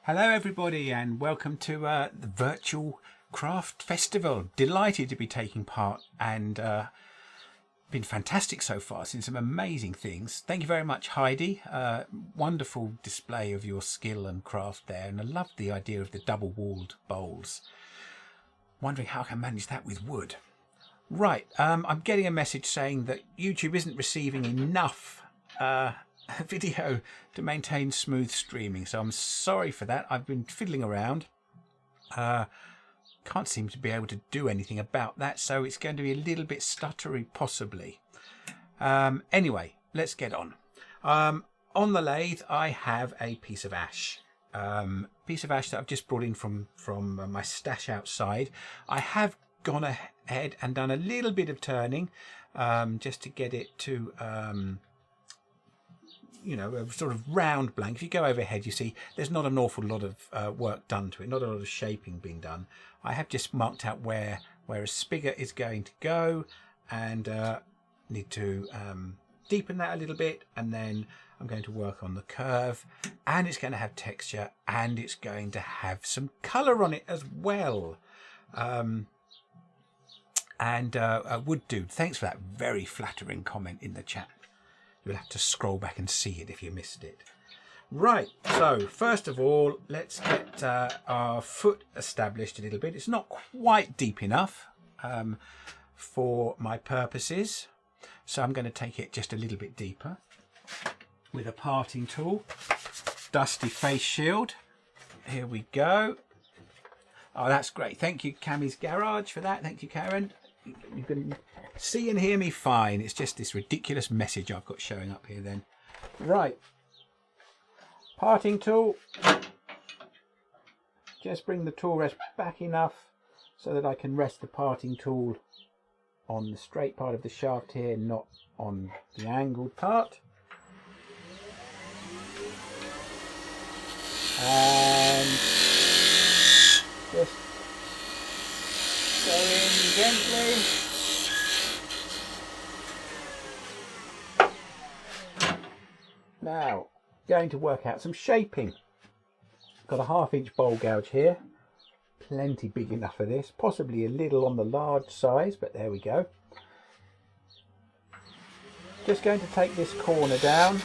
Hello everybody and welcome to the virtual craft festival. Delighted to be taking part and been fantastic so far, seen some amazing things. Thank you very much, Heidi. Wonderful display of your skill and craft there, and I love the idea of the double walled bowls. Wondering how I can manage that with wood. Right, I'm getting a message saying that YouTube isn't receiving enough video to maintain smooth streaming, so I'm sorry for that. I've been fiddling around, can't seem to be able to do anything about that, so it's going to be a little bit stuttery possibly. Anyway, let's get on. On the lathe I have a piece of ash, that I've just brought in from my stash outside. I have gone ahead and done a little bit of turning just to get it to you know, a sort of round blank. If you go overhead, you see there's not an awful lot of work done to it, not a lot of shaping being done. I have just marked out where a spigot is going to go, and need to deepen that a little bit, and then I'm going to work on the curve, and it's going to have texture, and it's going to have some colour on it as well. Wood Dude, thanks for that very flattering comment in the chat. You'll have to scroll back and see it if you missed it. Right, so first of all, let's get our foot established a little bit. It's not quite deep enough for my purposes, so I'm going to take it just a little bit deeper with a parting tool. Dusty face shield. Here we go. Oh, that's great. Thank you, Cammy's Garage, for that. Thank you, Karen. You can see and hear me fine. It's just this ridiculous message I've got showing up here then. Right. Parting tool. Just bring the tool rest back enough so that I can rest the parting tool on the straight part of the shaft here, not on the angled part. And just go in gently. Now, going to work out some shaping. Got a 1/2 inch bowl gouge here. Plenty big enough for this. Possibly a little on the large size, but there we go. Just going to take this corner down.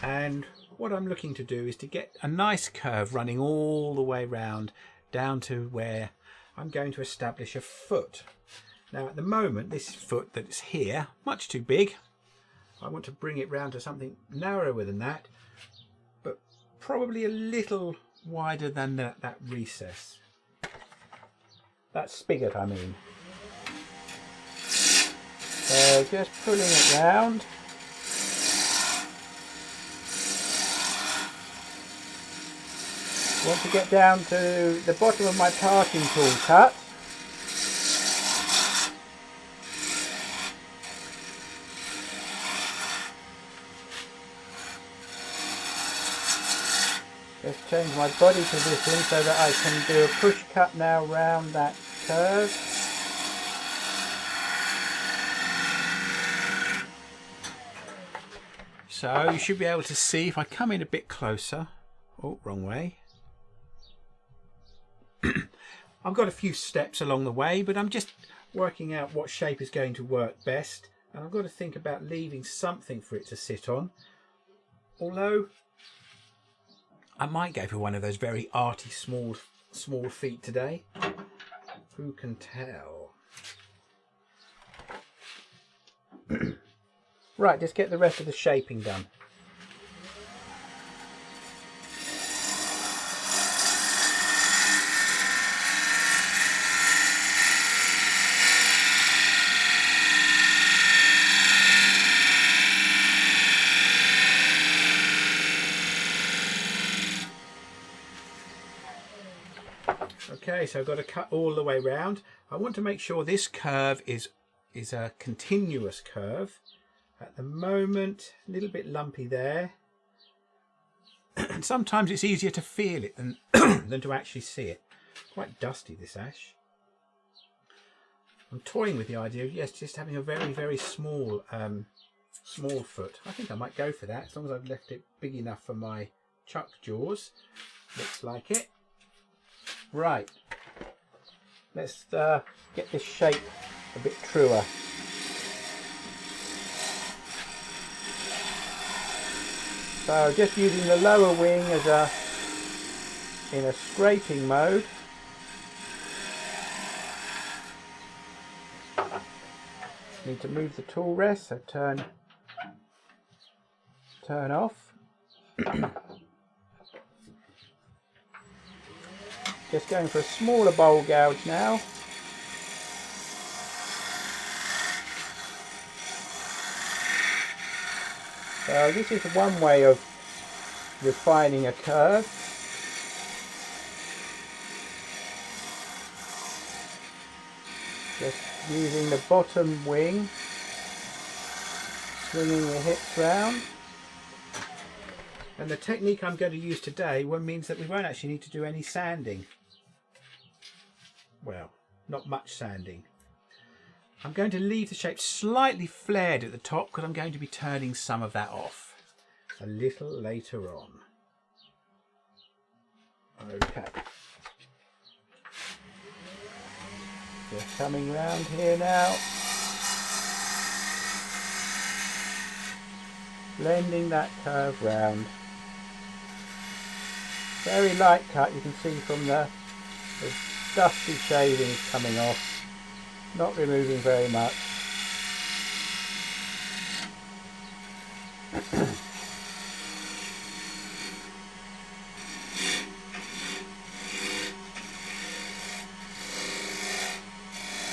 And what I'm looking to do is to get a nice curve running all the way round down to where I'm going to establish a foot. Now at the moment this foot that's here, much too big. I want to bring it round to something narrower than that, but probably a little wider than that recess. That spigot, I mean. So just pulling it round. Want to get down to the bottom of my parting tool cut. Just change my body position so that I can do a push cut now round that curve. So you should be able to see if I come in a bit closer. Oh, wrong way. I've got a few steps along the way, but I'm just working out what shape is going to work best, and I've got to think about leaving something for it to sit on, although I might go for one of those very arty small feet today. Who can tell? Right, just get the rest of the shaping done. Okay, so I've got to cut all the way round. I want to make sure this curve is a continuous curve, At the moment, a little bit lumpy there. And sometimes it's easier to feel it than, than to actually see it. Quite dusty, this ash. I'm toying with the idea of, yes, just having a very, very small small foot. I think I might go for that, as long as I've left it big enough for my chuck jaws. Looks like it. Right. Let's get this shape a bit truer. So just using the lower wing as in a scraping mode. Need to move the tool rest, so turn off. Just going for a smaller bowl gouge now. So this is one way of refining a curve. Just using the bottom wing, swinging the hips round. And the technique I'm going to use today means that we won't actually need to do any sanding. Well, not much sanding. I'm going to leave the shape slightly flared at the top because I'm going to be turning some of that off a little later on. Okay. Just coming round here now. Blending that curve round. Very light cut, you can see from the dusty shavings coming off. Not removing very much.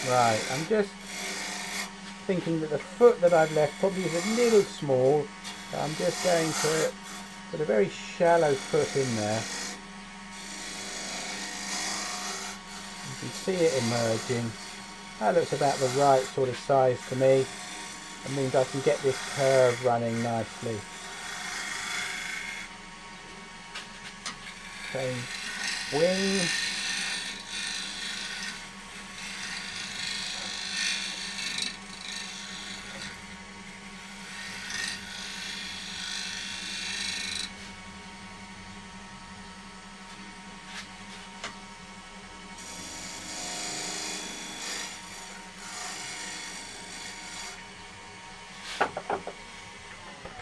Right, I'm just thinking that the foot that I've left probably is a little small, so I'm just going to put a very shallow foot in there. You can see it emerging. That looks about the right sort of size to me. It means I can get this curve running nicely. Same wing.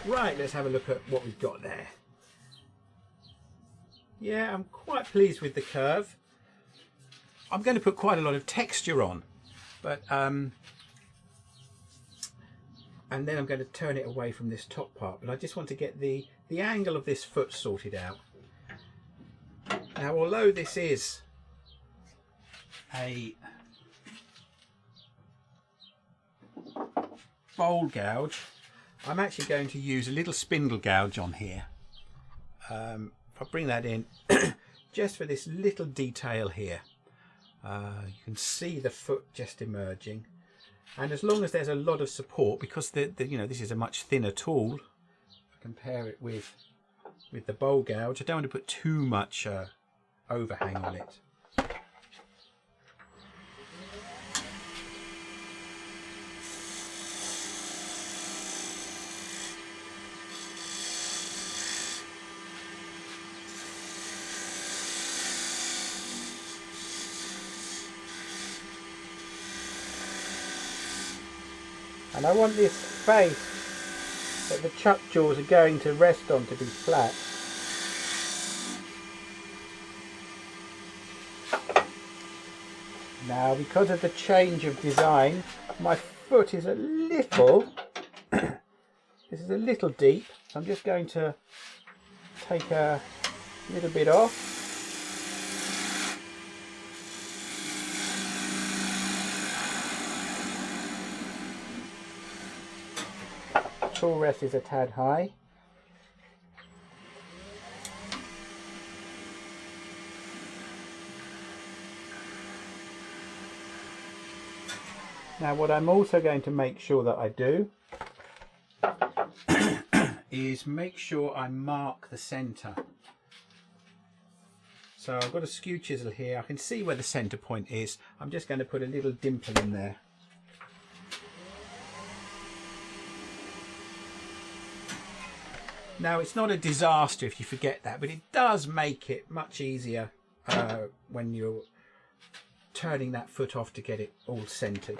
Right, let's have a look at what we've got there. Yeah, I'm quite pleased with the curve. I'm going to put quite a lot of texture on, but and then I'm going to turn it away from this top part, but I just want to get the angle of this foot sorted out. Now, although this is a bowl gouge, I'm actually going to use a little spindle gouge on here. If I bring that in, just for this little detail here, you can see the foot just emerging. And as long as there's a lot of support, because you know, this is a much thinner tool, compare it with the bowl gouge, I don't want to put too much overhang on it. And I want this face that the chuck jaws are going to rest on to be flat. Now, because of the change of design, my foot is a little, this is a little deep, so I'm just going to take a little bit off. Tool rest is a tad high. Now, what I'm also going to make sure that I do is make sure I mark the centre. So I've got a skew chisel here. I can see where the centre point is. I'm just going to put a little dimple in there. Now, it's not a disaster if you forget that, but it does make it much easier when you're turning that foot off to get it all centered.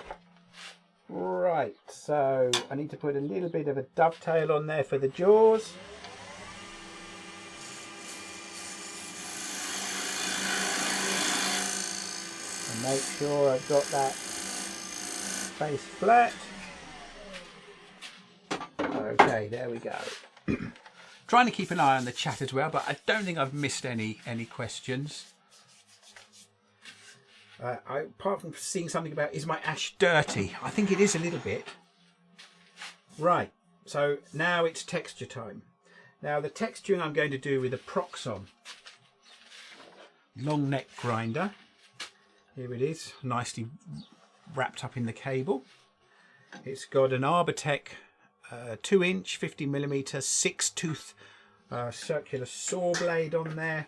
Right, so I need to put a little bit of a dovetail on there for the jaws. And make sure I've got that face flat. Okay, there we go. Trying to keep an eye on the chat as well, but I don't think I've missed any questions. Apart from seeing something about, is my ash dirty? I think it is a little bit. Right, so now it's texture time. Now the texturing I'm going to do with a Proxon long neck grinder. Here it is, nicely wrapped up in the cable. It's got an Arbortech 2-inch 50mm 6-tooth circular saw blade on there.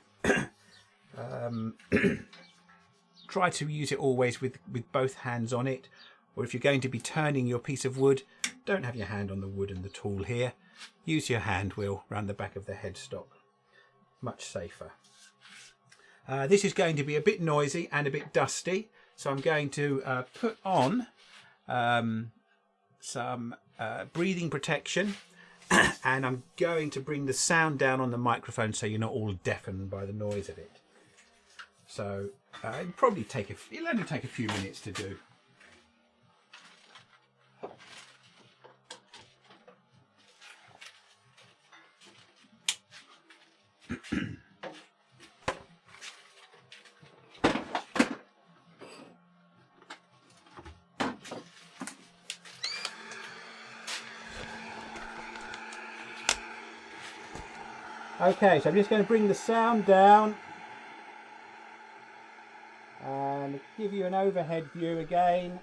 Try to use it always with both hands on it, or if you're going to be turning your piece of wood, don't have your hand on the wood and the tool here. Use your hand wheel around the back of the headstock. Much safer. This is going to be a bit noisy and a bit dusty, so I'm going to put on some breathing protection, and I'm going to bring the sound down on the microphone so you're not all deafened by the noise of it. So it'll only take a few minutes to do. Okay, so I'm just going to bring the sound down and give you an overhead view again.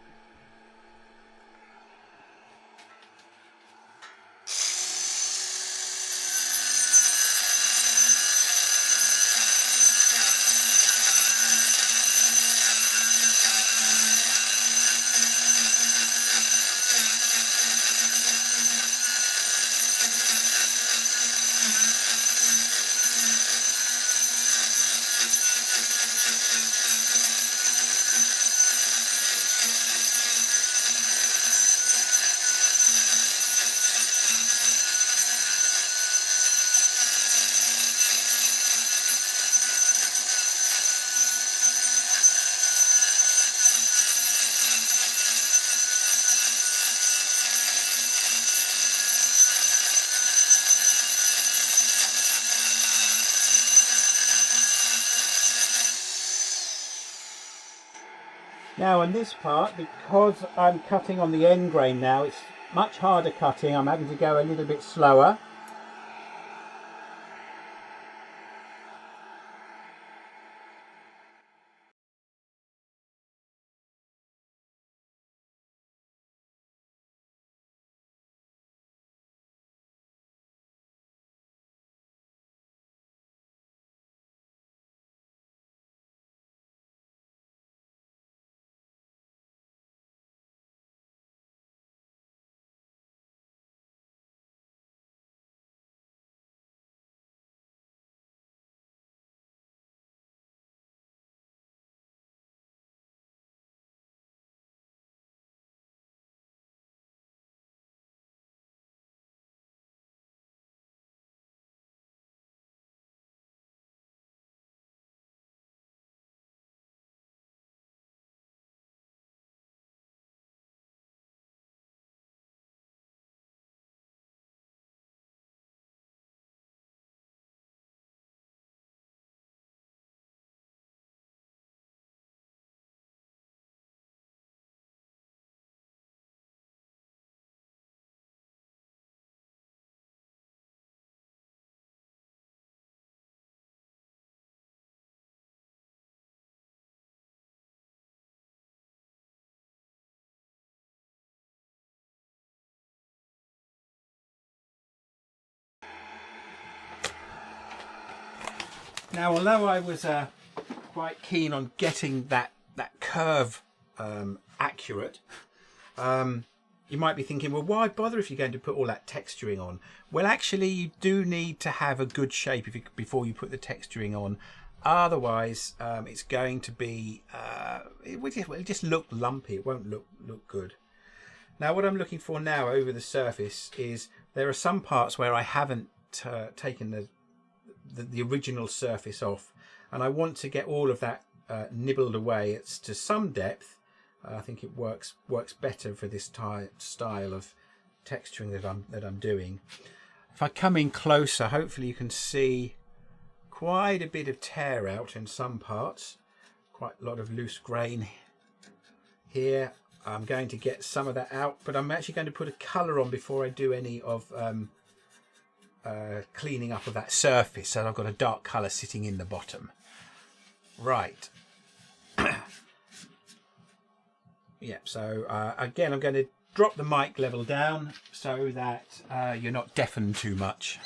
Now on this part, because I'm cutting on the end grain now, it's much harder cutting. I'm having to go a little bit slower. Now, although I was quite keen on getting that curve accurate, you might be thinking, well, why bother if you're going to put all that texturing on? Well, actually, you do need to have a good shape before you put the texturing on. Otherwise, it's going to be, it'll just look lumpy. It won't look good. Now, what I'm looking for now over the surface is there are some parts where I haven't taken the original surface off, and I want to get all of that nibbled away. It's to some depth. I think it works better for this style of texturing that I'm doing. If I come in closer, hopefully you can see quite a bit of tear out in some parts, quite a lot of loose grain here. I'm going to get some of that out, but I'm actually going to put a colour on before I do any of cleaning up of that surface, so I've got a dark colour sitting in the bottom. Right. Yeah, so again, I'm going to drop the mic level down so that you're not deafened too much.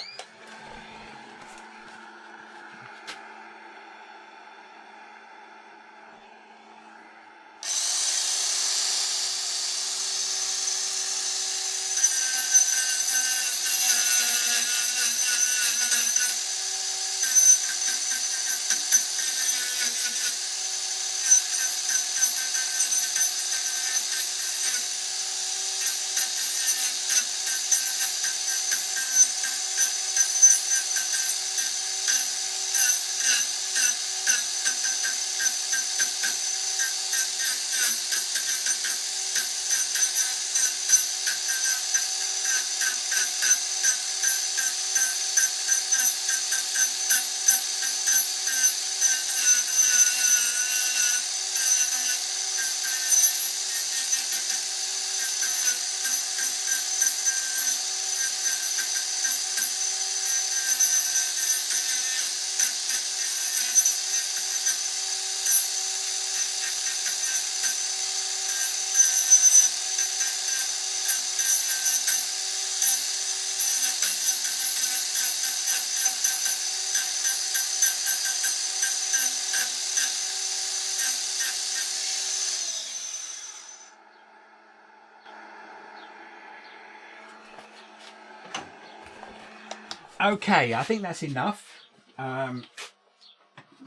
Okay, I think that's enough.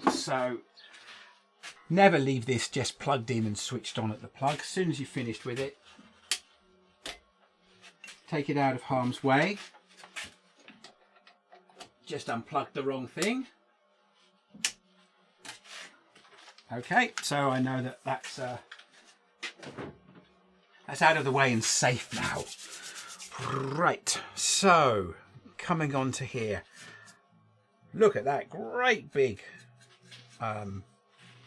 So never leave this just plugged in and switched on at the plug. As soon as you've finished with it, take it out of harm's way. Just unplugged the wrong thing. Okay, so I know that that's out of the way and safe now. Right, so coming on to here, look at that great big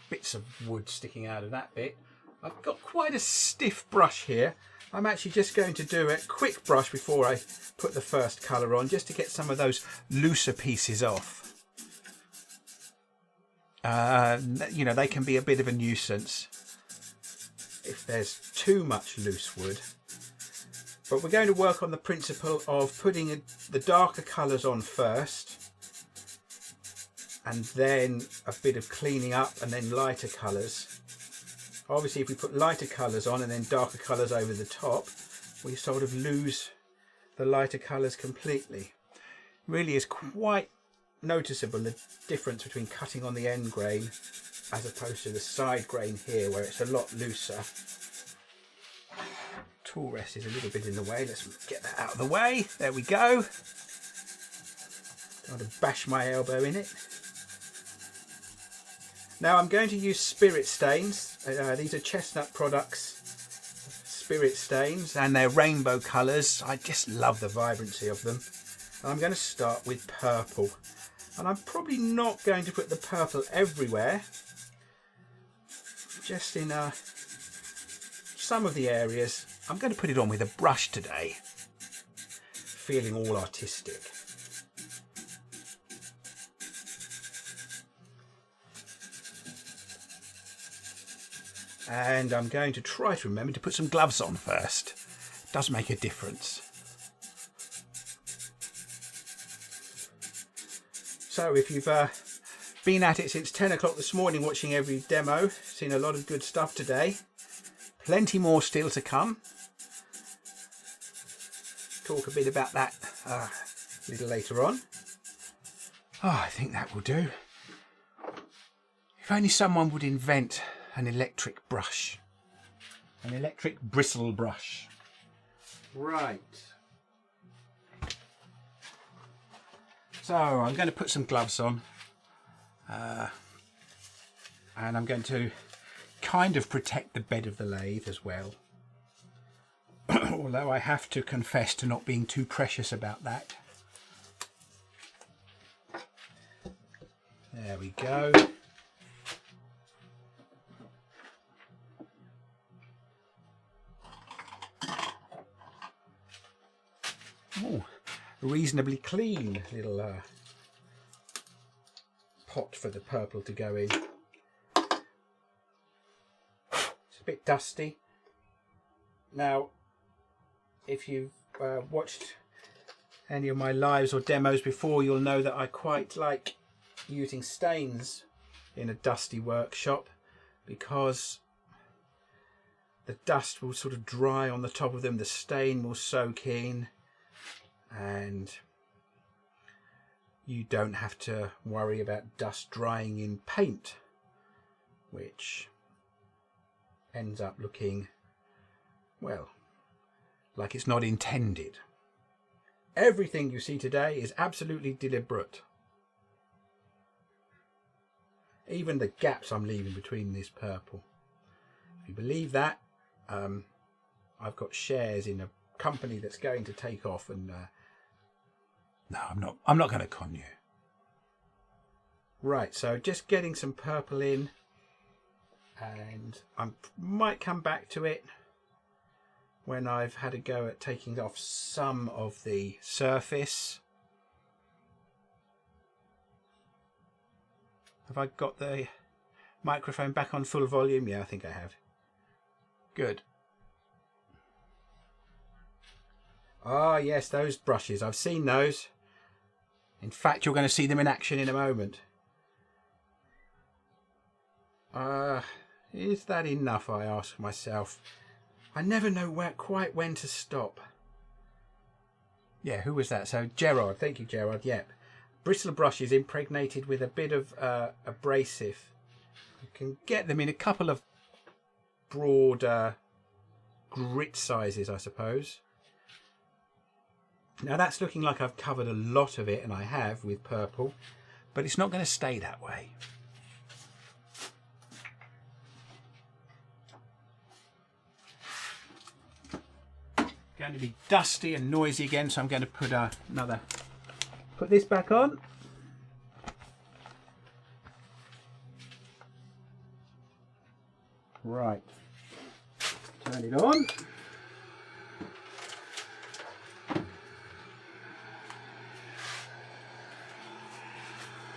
bits of wood sticking out of that bit. I've got quite a stiff brush here. I'm actually just going to do a quick brush before I put the first colour on, just to get some of those looser pieces off. You know, they can be a bit of a nuisance if there's too much loose wood. But we're going to work on the principle of putting the darker colours on first, and then a bit of cleaning up, and then lighter colours. Obviously, if we put lighter colours on and then darker colours over the top, we sort of lose the lighter colours completely. Really is quite noticeable, the difference between cutting on the end grain as opposed to the side grain here, where it's a lot looser. Tool rest is a little bit in the way. Let's get that out of the way. There we go. Don't want to bash my elbow in it. Now I'm going to use spirit stains. These are Chestnut Products spirit stains, and they're rainbow colours. I just love the vibrancy of them. And I'm going to start with purple. And I'm probably not going to put the purple everywhere. Just in some of the areas. I'm going to put it on with a brush today, feeling all artistic. And I'm going to try to remember to put some gloves on first. It does make a difference. So if you've Been at it since 10 o'clock this morning, watching every demo. Seen a lot of good stuff today. Plenty more still to come. Talk a bit about that a little later on. Oh, I think that will do. If only someone would invent an electric brush. An electric bristle brush. Right. So I'm going to put some gloves on. And I'm going to kind of protect the bed of the lathe as well. Although I have to confess to not being too precious about that. There we go. Oh, reasonably clean little pot for the purple to go in. It's a bit dusty. Now, if you've watched any of my lives or demos before, you'll know that I quite like using stains in a dusty workshop because the dust will sort of dry on the top of them, the stain will soak in, and you don't have to worry about dust drying in paint, which ends up looking, well, like it's not intended. Everything you see today is absolutely deliberate. Even the gaps I'm leaving between this purple. If you believe that, I've got shares in a company that's going to take off, and no, I'm not going to con you. Right, so just getting some purple in, and I might come back to it when I've had a go at taking off some of the surface. Have I got the microphone back on full volume? Yeah, I think I have. Good. Ah, yes, those brushes. I've seen those. In fact, you're going to see them in action in a moment. Is that enough, I ask myself. I never know quite when to stop. Yeah, who was that? So, Gerard. Thank you, Gerard. Yep. Bristle brushes impregnated with a bit of abrasive. You can get them in a couple of broad grit sizes, I suppose. Now that's looking like I've covered a lot of it, and I have with purple, but it's not going to stay that way. Going to be dusty and noisy again, so I'm going to put put this back on. Right, turn it on.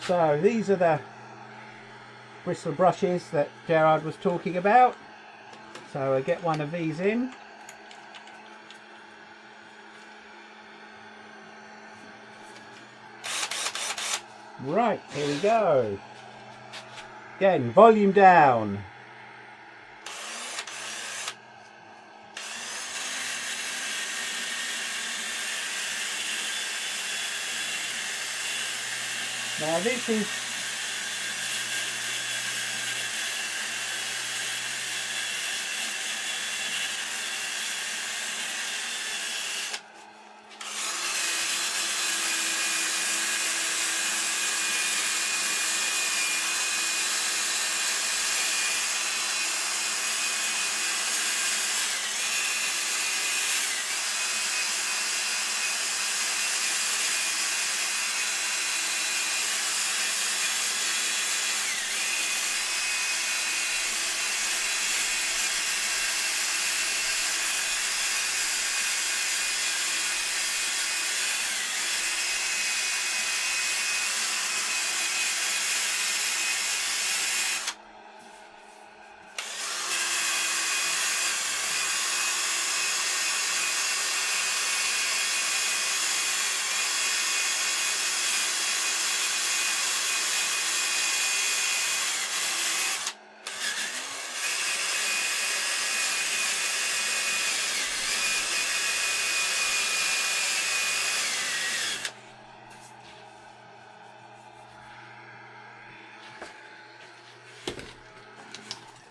So these are the bristle brushes that Gerard was talking about. So I get one of these in. Right, here we go. Again, volume down. Now this is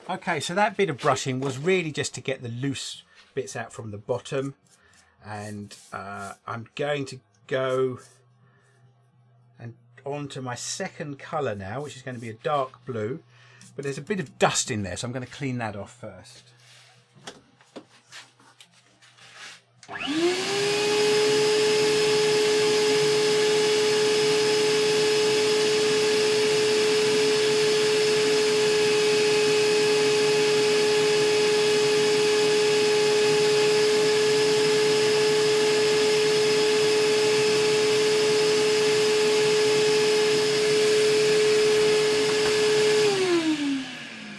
Okay, so that bit of brushing was really just to get the loose bits out from the bottom, and I'm going to go and on to my second colour now, which is going to be a dark blue, but there's a bit of dust in there, so I'm going to clean that off first.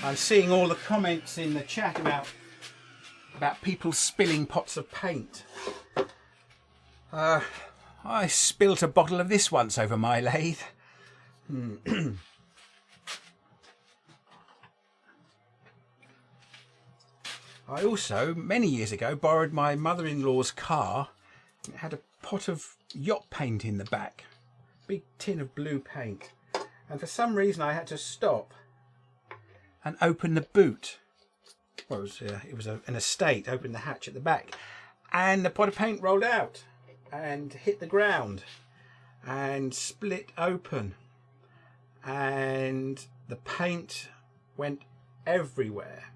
I'm seeing all the comments in the chat about people spilling pots of paint. I spilt a bottle of this once over my lathe. I also, many years ago, borrowed my mother-in-law's car. It had a pot of yacht paint in the back, big tin of blue paint, and for some reason I had to stop and open the boot. Well, it was an estate. Open the hatch at the back, and the pot of paint rolled out and hit the ground and split open, and the paint went everywhere.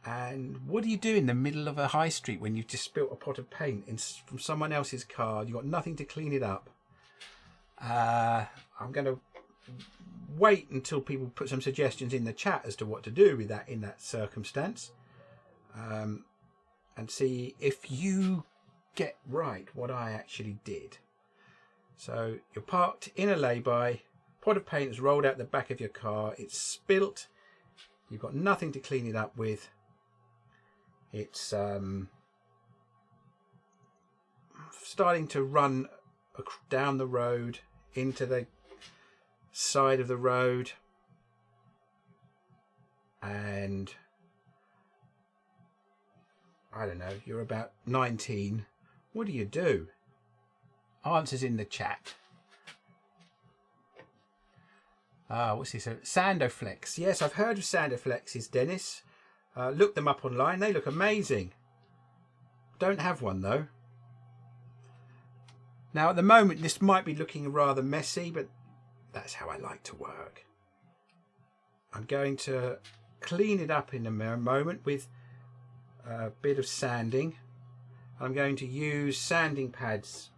And what do you do in the middle of a high street when you've just spilt a pot of paint from someone else's car? You've got nothing to clean it up. I'm going to wait until people put some suggestions in the chat as to what to do with that in that circumstance, and see if you get right what I actually did. So you're parked in a lay-by, pot of paint has rolled out the back of your car, it's spilt, you've got nothing to clean it up with, it's starting to run down the road into the side of the road, and I don't know, you're about 19. What do you do? Answers in the chat. What's this? Sandoflex. Yes, I've heard of Sandoflexes, Dennis. Look them up online. They look amazing. Don't have one though. Now at the moment this might be looking rather messy, but that's how I like to work. I'm going to clean it up in a moment with a bit of sanding. I'm going to use sanding pads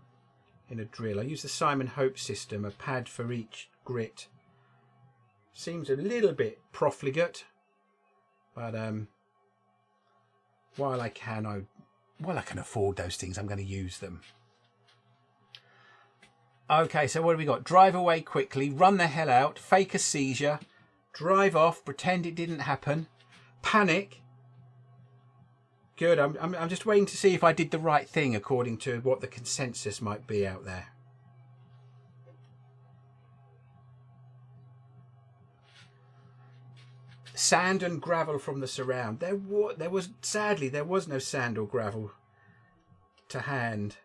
in a drill. I use the Simon Hope system, a pad for each grit. Seems a little bit profligate, but while I can afford those things, I'm going to use them. Okay, so what have we got? Drive away quickly, run the hell out, fake a seizure, drive off, pretend it didn't happen, panic. Good, I'm just waiting to see if I did the right thing according to what the consensus might be out there. Sand and gravel from the surround. There was sadly there was no sand or gravel to hand.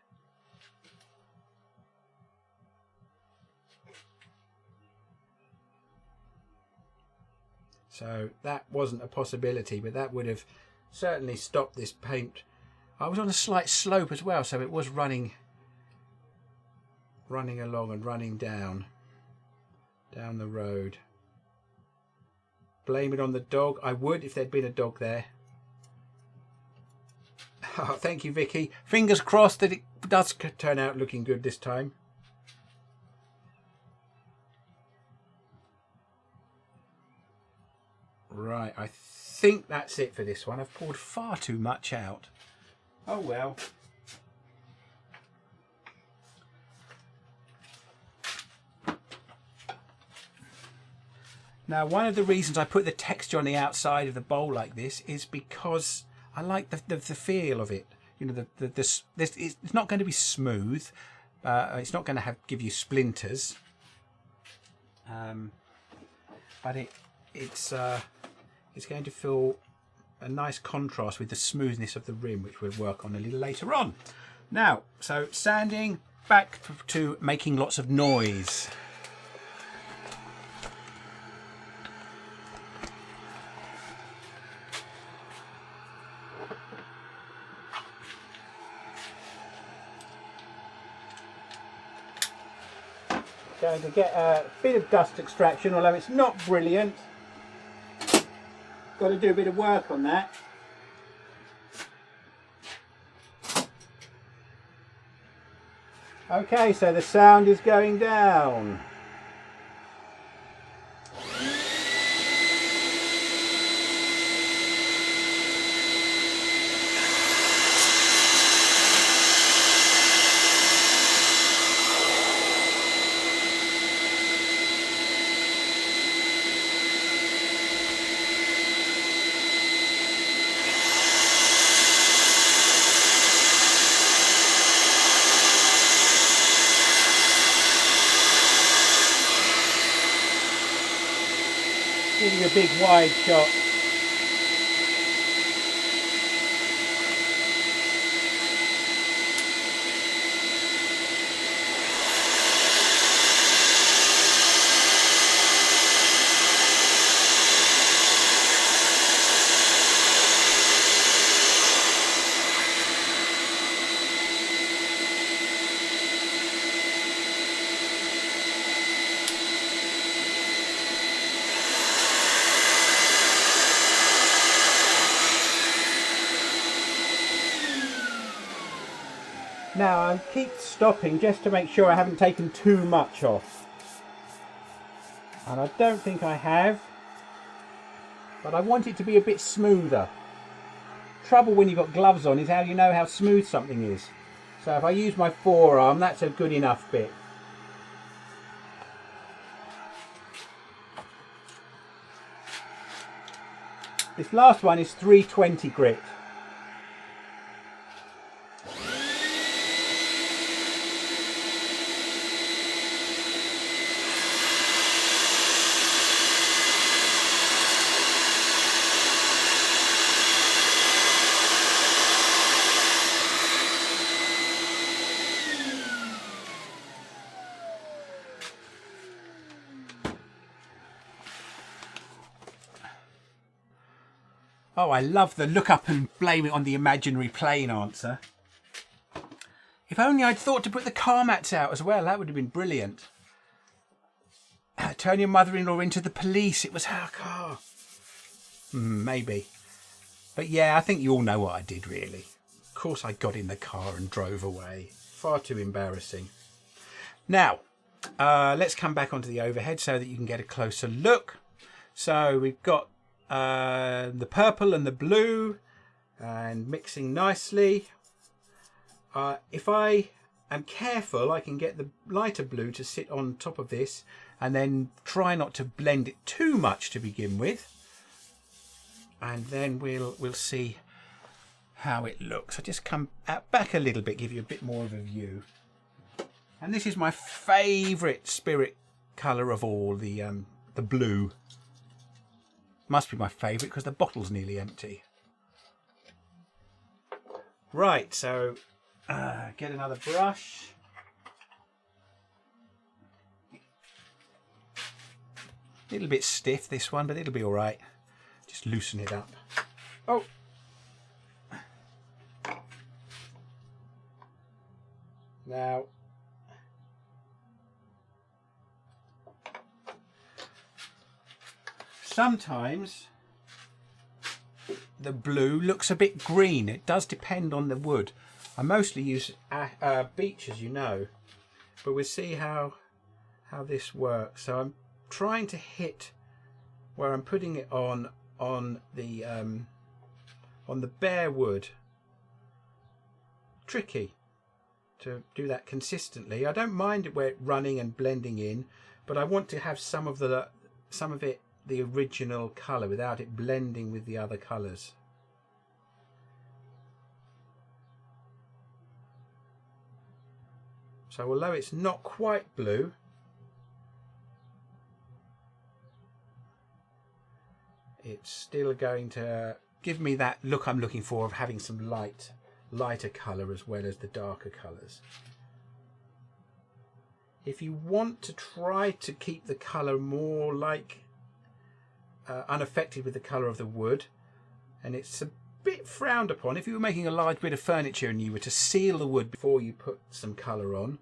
So that wasn't a possibility, but that would have certainly stopped this paint. I was on a slight slope as well, so it was running along and running down the road. Blame it on the dog. I would if there'd been a dog there. Oh, thank you, Vicky. Fingers crossed that it does turn out looking good this time. Right, I think that's it for this one. I've poured far too much out. Oh well. Now, one of the reasons I put the texture on the outside of the bowl like this is because I like the feel of it. You know, it's not going to be smooth. It's not going to give you splinters. But it's going to feel a nice contrast with the smoothness of the rim, which we'll work on a little later on. Now, so sanding, back to making lots of noise. Going to get a bit of dust extraction, although it's not brilliant. Got to do a bit of work on that. Okay, so the sound is going down. Give you a big wide shot. Now I keep stopping just to make sure I haven't taken too much off. And I don't think I have. But I want it to be a bit smoother. Trouble when you've got gloves on is how you know how smooth something is. So if I use my forearm, that's a good enough bit. This last one is 320 grit. Oh, I love the look up and blame it on the imaginary plane answer. If only I'd thought to put the car mats out as well, that would have been brilliant. Turn your mother-in-law into the police, it was her car. Maybe. But yeah, I think you all know what I did really. Of course I got in the car and drove away. Far too embarrassing. Now, let's come back onto the overhead so that you can get a closer look. So we've got the purple and the blue and mixing nicely. If I am careful, I can get the lighter blue to sit on top of this and then try not to blend it too much to begin with, and then we'll see how it looks. I just come back a little bit, give you a bit more of a view. And this is my favourite spirit colour of all, the blue. Must be my favourite because the bottle's nearly empty. Right, so get another brush. A little bit stiff this one, but it'll be all right. Just loosen it up. Oh. Now, sometimes the blue looks a bit green. It does depend on the wood. I mostly use beech, as you know, but we'll see how this works. So I'm trying to hit where I'm putting it on the bare wood. Tricky to do that consistently. I don't mind it where it's running and blending in, but I want to have some of it the original colour without it blending with the other colours. So although it's not quite blue, it's still going to give me that look I'm looking for of having some lighter colour as well as the darker colours. If you want to try to keep the colour more like unaffected with the colour of the wood, and it's a bit frowned upon. If you were making a large bit of furniture and you were to seal the wood before you put some colour on,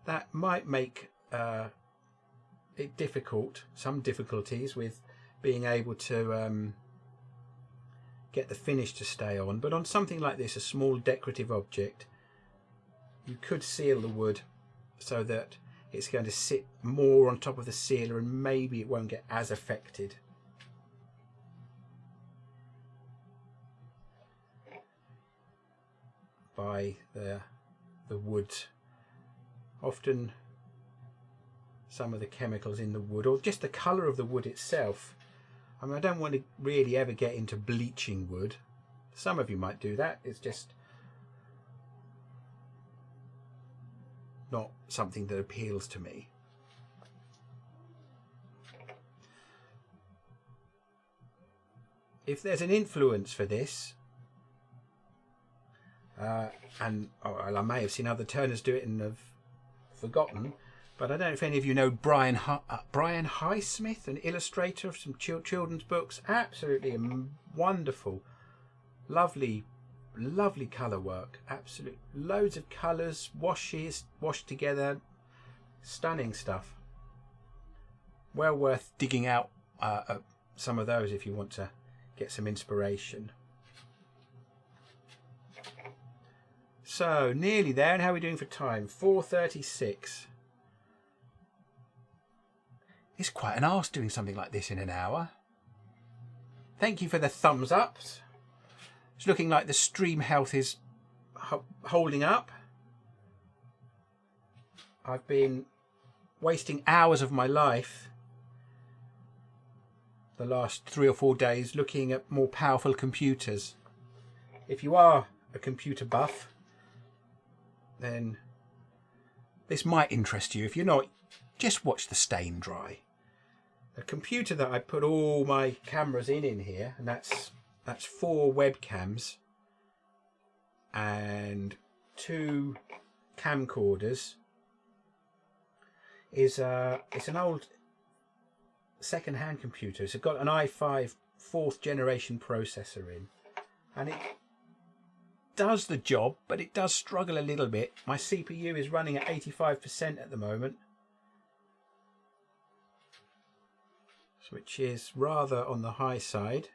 that might make some difficulties with being able to get the finish to stay on, but on something like this, a small decorative object, you could seal the wood so that it's going to sit more on top of the sealer and maybe it won't get as affected. By the wood. Often some of the chemicals in the wood, or just the colour of the wood itself. I mean, I don't want to really ever get into bleaching wood. Some of you might do that. It's just not something that appeals to me. If there's an influence for this, and I may have seen other turners do it and have forgotten, but I don't know if any of you know Brian Highsmith, an illustrator of some children's books. Absolutely wonderful, lovely colour work. Absolute loads of colours, washes, washed together, stunning stuff. Well worth digging out some of those if you want to get some inspiration. So nearly there, and how are we doing for time? 4:36. It's quite an arse doing something like this in an hour. Thank you for the thumbs ups. It's looking like the stream health is holding up. I've been wasting hours of my life the last 3 or 4 days looking at more powerful computers. If you are a computer buff, then this might interest you. If you're not, just watch the stain dry. A computer that I put all my cameras in here, and that's 4 webcams and 2 camcorders, is it's an old second-hand computer. It's got an i5 4th generation processor in, and it does the job, but it does struggle a little bit. My CPU is running at 85% at the moment, which is rather on the high side.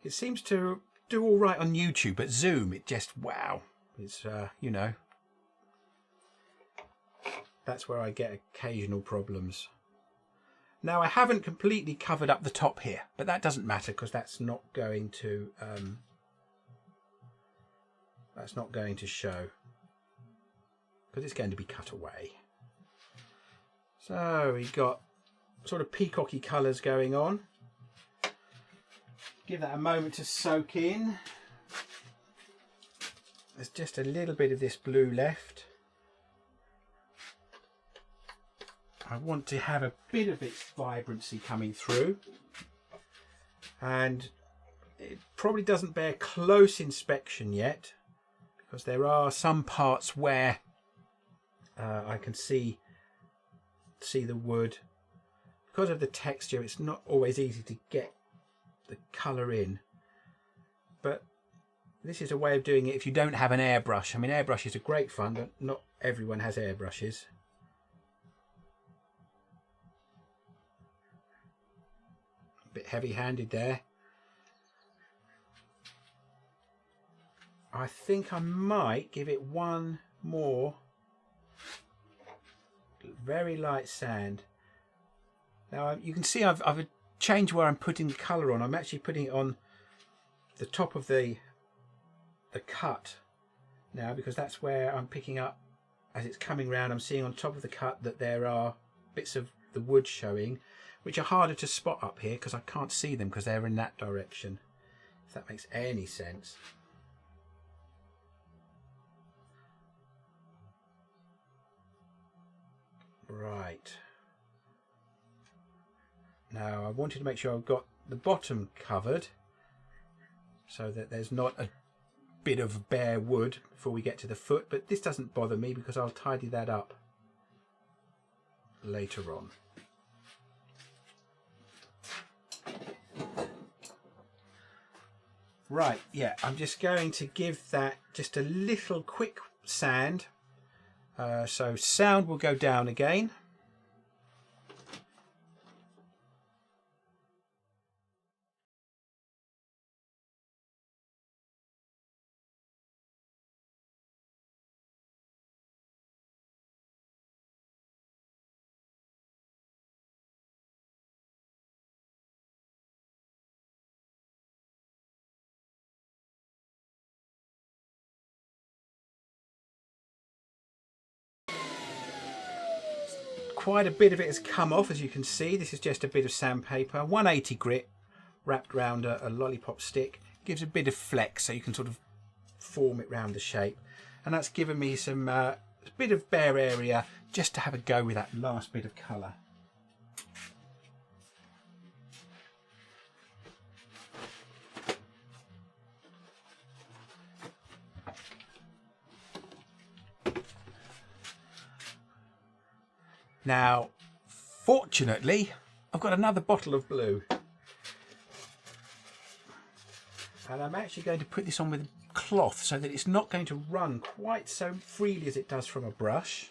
It seems to do all right on YouTube, but Zoom, it just, wow. It's, you know, that's where I get occasional problems. Now, I haven't completely covered up the top here, but that doesn't matter because that's not going to show, because it's going to be cut away. So we've got sort of peacocky colours going on. Give that a moment to soak in. There's just a little bit of this blue left. I want to have a bit of its vibrancy coming through, and it probably doesn't bear close inspection yet because there are some parts where I can see the wood. Because of the texture, it's not always easy to get the colour in, but this is a way of doing it if you don't have an airbrush. I mean, airbrushes are great fun, but not everyone has airbrushes. A bit heavy-handed there. I think I might give it one more very light sand. Now you can see I've changed where I'm putting the colour on. I'm actually putting it on the top of the cut now, because that's where I'm picking up as it's coming round. I'm seeing on top of the cut that there are bits of the wood showing, which are harder to spot up here because I can't see them because they're in that direction, if that makes any sense. Right. Now I wanted to make sure I've got the bottom covered so that there's not a bit of bare wood before we get to the foot, but this doesn't bother me because I'll tidy that up later on. Right, yeah, I'm just going to give that just a little quick sand So sound will go down again. Quite a bit of it has come off, as you can see. This is just a bit of sandpaper, 180 grit wrapped around a lollipop stick. Gives a bit of flex so you can sort of form it round the shape, and that's given me some a bit of bare area just to have a go with that last bit of colour. Now, fortunately, I've got another bottle of blue. And I'm actually going to put this on with cloth so that it's not going to run quite so freely as it does from a brush.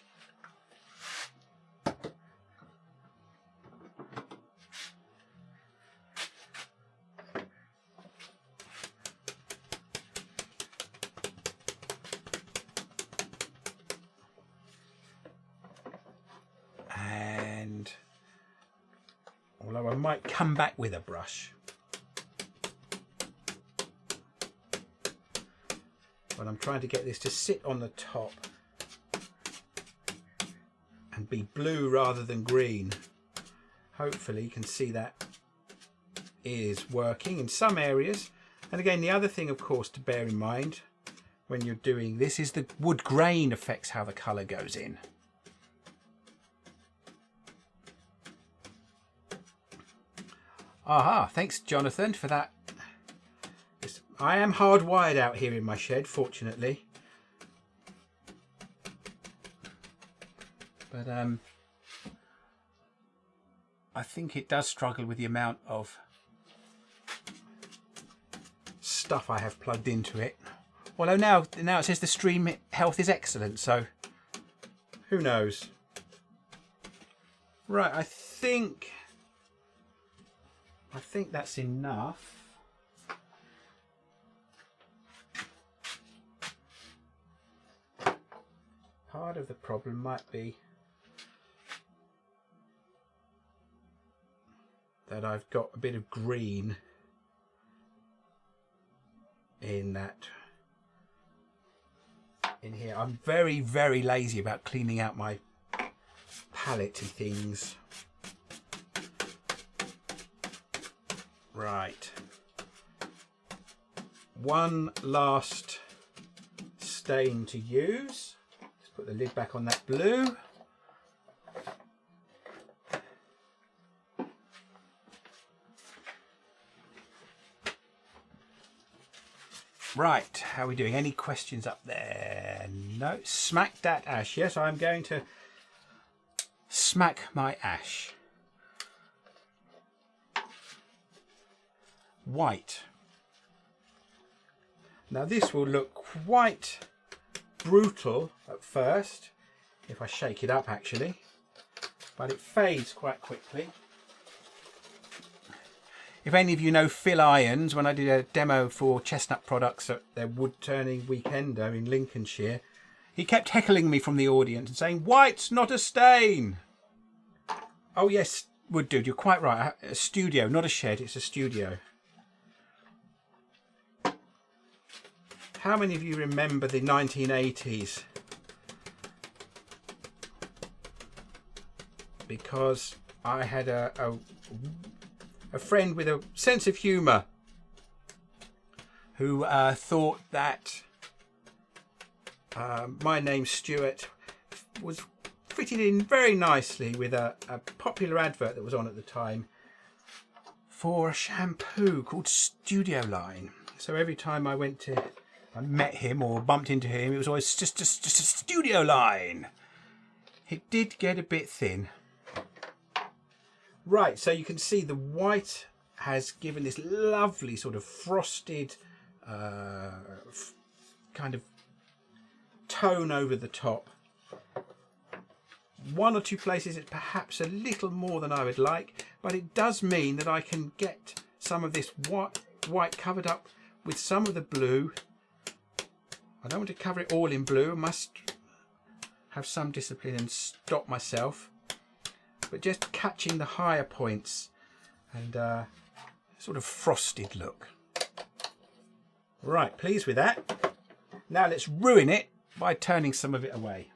And although I might come back with a brush, but I'm trying to get this to sit on the top and be blue rather than green. Hopefully you can see that is working in some areas. And again, the other thing, of course, to bear in mind when you're doing this is the wood grain affects how the colour goes in. Aha, thanks Jonathan for that. I am hardwired out here in my shed, fortunately. But I think it does struggle with the amount of stuff I have plugged into it. Although now it says the stream health is excellent, so who knows. Right, I think that's enough. Part of the problem might be that I've got a bit of green in here. I'm very, very lazy about cleaning out my palette and things. Right. One last stain to use. Put the lid back on that blue. Right, how are we doing? Any questions up there? No. Smack that ash. Yes, I'm going to smack my ash. White. Now this will look quite brutal at first, if I shake it up actually, but it fades quite quickly. If any of you know Phil Irons, when I did a demo for Chestnut Products at their Woodturning weekender in Lincolnshire, he kept heckling me from the audience and saying, "White's not a stain." Oh yes, Wood Dude, you're quite right. A studio, not a shed, it's a studio. How many of you remember the 1980s? Because I had a friend with a sense of humour who thought that My Name's Stuart was fitted in very nicely with a popular advert that was on at the time for a shampoo called Studio Line. So every time I met him or bumped into him, it was always just a Studio Line. It did get a bit thin. Right, so you can see the white has given this lovely sort of frosted kind of tone over the top. one or two places it's perhaps a little more than I would like, but it does mean that I can get some of this white covered up with some of the blue. I don't want to cover it all in blue. I must have some discipline and stop myself, but just catching the higher points and sort of frosted look. Right, pleased with that. Now let's ruin it by turning some of it away.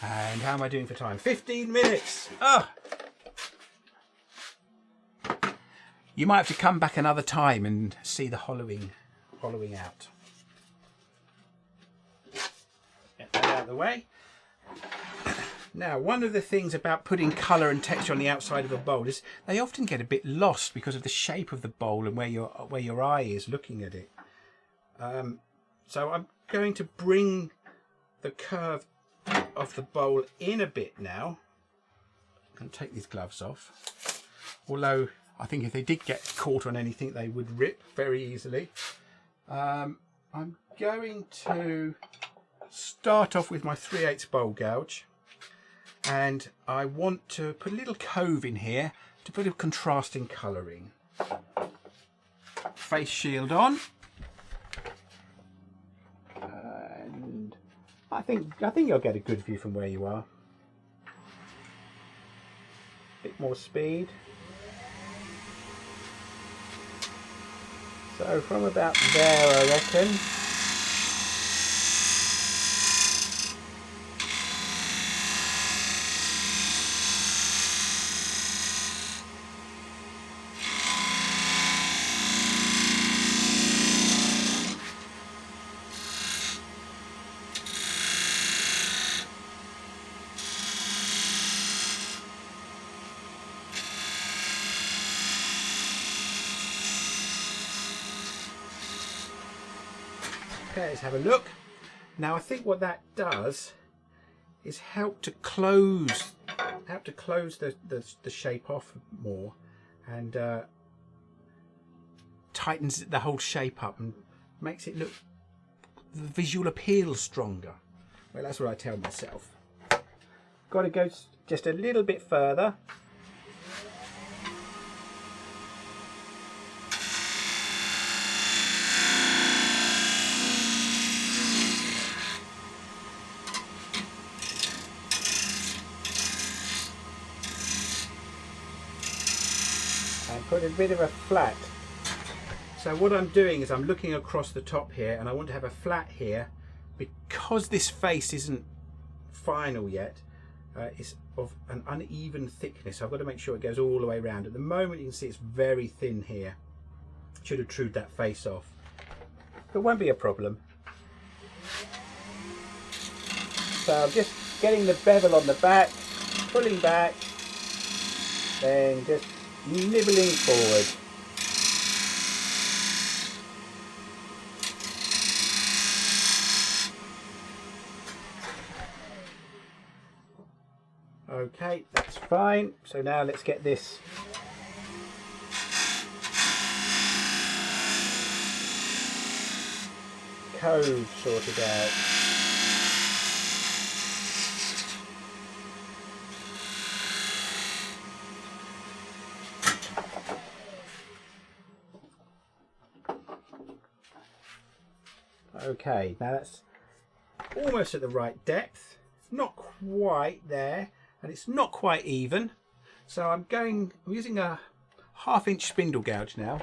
And how am I doing for time? 15 minutes. Oh. You might have to come back another time and see the hollowing out. Get that out of the way. Now, one of the things about putting colour and texture on the outside of a bowl is they often get a bit lost because of the shape of the bowl and where your eye is looking at it. So I'm going to bring the curve of the bowl in a bit now. I'm going to take these gloves off. Although I think if they did get caught on anything, they would rip very easily. I'm going to start off with my 3/8 bowl gouge. And I want to put a little cove in here to put a contrasting colouring. Face shield on. And I think you'll get a good view from where you are. Bit more speed. So from about there, I reckon. Okay, let's have a look. Now I think what that does is help to close the shape off more, and tightens the whole shape up and makes it look, the visual appeal stronger. Well, that's what I tell myself. Got to go just a little bit further. Put a bit of a flat. So what I'm doing is I'm looking across the top here, and I want to have a flat here because this face isn't final yet. It's of an uneven thickness. I've got to make sure it goes all the way around. At the moment you can see it's very thin here. Should have trued that face off. But it won't be a problem. So I'm just getting the bevel on the back, pulling back, then just nibbling forward. Okay, that's fine. So now let's get this cove sorted out. Okay, now that's almost at the right depth, not quite there, and it's not quite even. So I'm using a 1/2 inch spindle gouge now.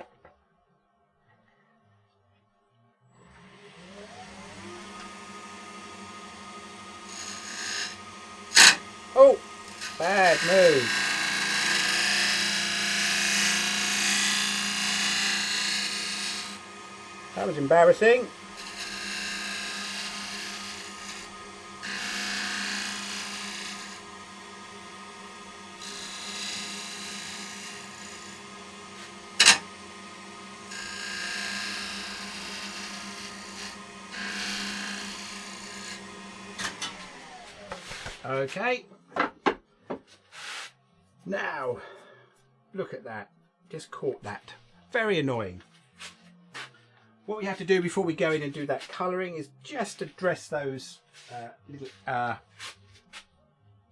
Oh, bad move. That was embarrassing. Okay, now look at that, just caught that, very annoying. What we have to do before we go in and do that colouring is just address those little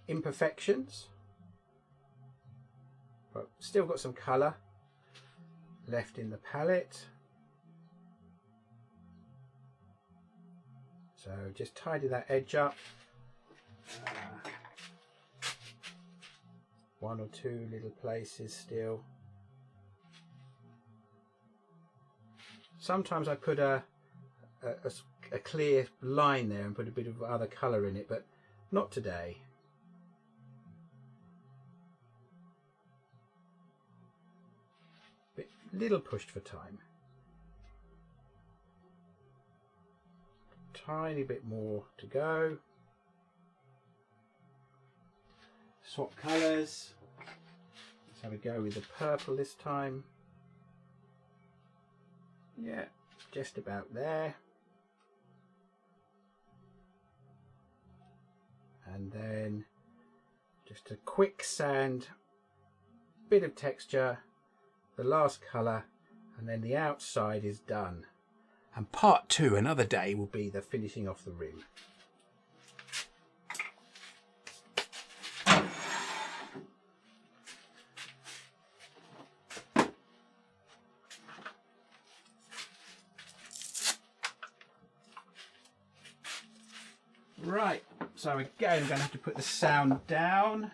imperfections, but still got some colour left in the palette. So just tidy that edge up. One or two little places still. Sometimes I put a clear line there and put a bit of other colour in it, but not today. Little pushed for time. Tiny bit more to go. Swap colours. Let's have a go with the purple this time. Yeah, just about there. And then just a quick sand, bit of texture, the last colour, and then the outside is done. And part 2, another day, will be the finishing off the rim. Right, so again I'm going to have to put the sound down.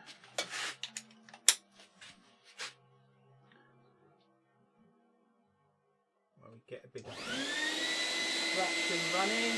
Well, we get a bit of traction running.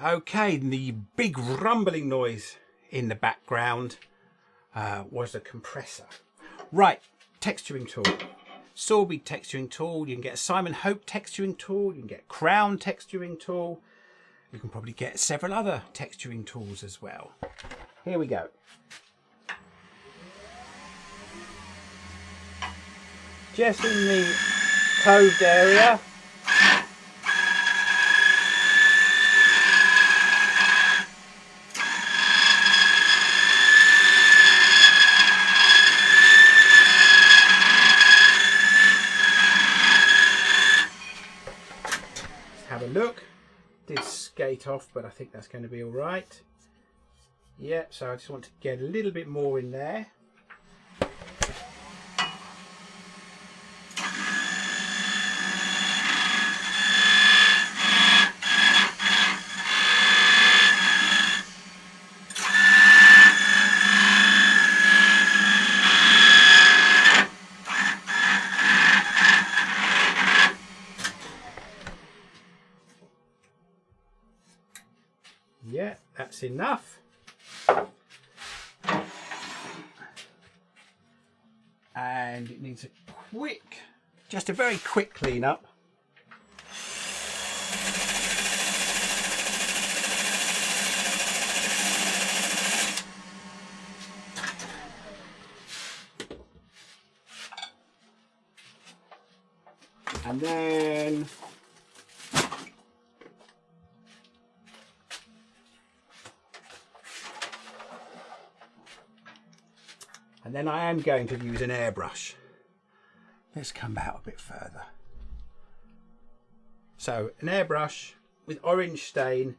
Okay, the big rumbling noise in the background was the compressor. Right, texturing tool. Sorbet texturing tool. You can get a Simon Hope texturing tool. You can get Crown texturing tool. You can probably get several other texturing tools as well. Here we go. Just in the coved area. Have a look. Did skate off, but I think that's going to be all right. Yep, so I just want to get a little bit more in there. Yeah, that's enough. And it needs a quick, just a very quick clean up. And then I am going to use an airbrush. Let's come out a bit further. So an airbrush with orange stain.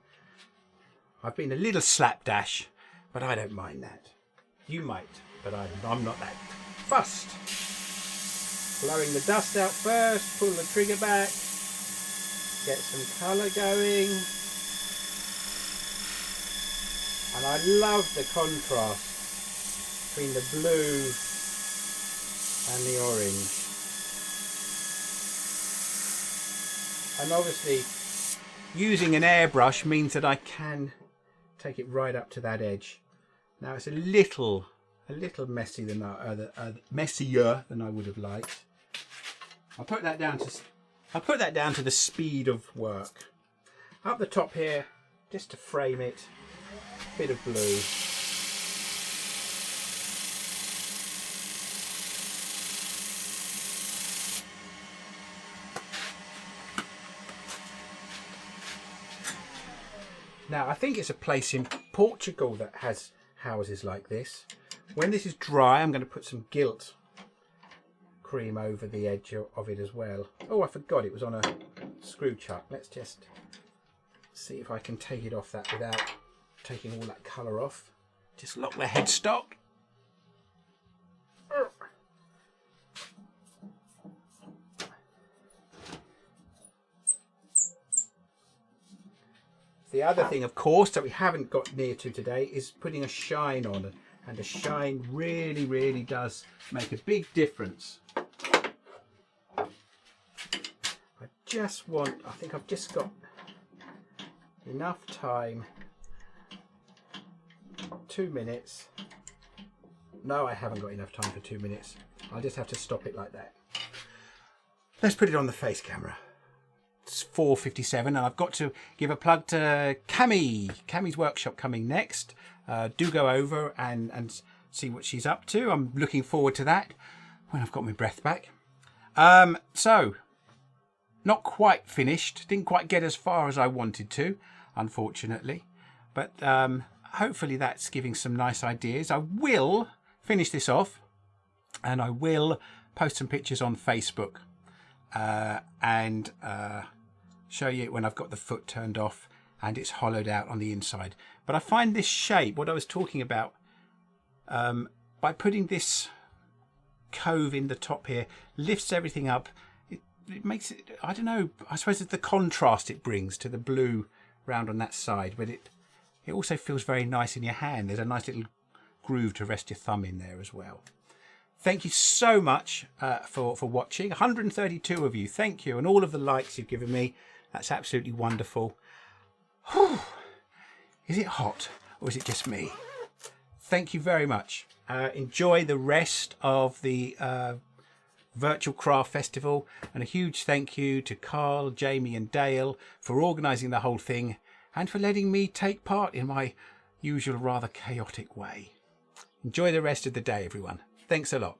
I've been a little slapdash, but I don't mind that. You might, but I'm not that fussed. Blowing the dust out first, pull the trigger back. Get some colour going. And I love the contrast between the blue and the orange. And obviously using an airbrush means that I can take it right up to that edge. Now it's a little messy than messier than I would have liked. I'll put that down to the speed of work. Up the top here, just to frame it, bit of blue. Now I think it's a place in Portugal that has houses like this. When this is dry, I'm going to put some gilt cream over the edge of it as well. Oh, I forgot it was on a screw chuck. Let's just see if I can take it off that without taking all that colour off. Just lock the headstock. The other thing, of course, that we haven't got near to today is putting a shine on it. And a shine really, really does make a big difference. I think I've just got enough time. 2 minutes. No, I haven't got enough time for 2 minutes. I'll just have to stop it like that. Let's put it on the face camera. It's 4:57 and I've got to give a plug to Cammy. Cammy's workshop coming next. Do go over and see what she's up to. I'm looking forward to that when I've got my breath back. So, not quite finished. Didn't quite get as far as I wanted to, unfortunately. But hopefully that's giving some nice ideas. I will finish this off and I will post some pictures on Facebook and show you when I've got the foot turned off and it's hollowed out on the inside. But I find this shape, what I was talking about, by putting this cove in the top here, lifts everything up. It makes it, I don't know, I suppose it's the contrast it brings to the blue round on that side, but it also feels very nice in your hand. There's a nice little groove to rest your thumb in there as well. Thank you so much for watching. 132 of you, thank you, and all of the likes you've given me. That's absolutely wonderful. Whew. Is it hot or is it just me? Thank you very much. Enjoy the rest of the Virtual Craft Festival, and a huge thank you to Carl, Jamie and Dale for organising the whole thing and for letting me take part in my usual rather chaotic way. Enjoy the rest of the day, everyone. Thanks a lot.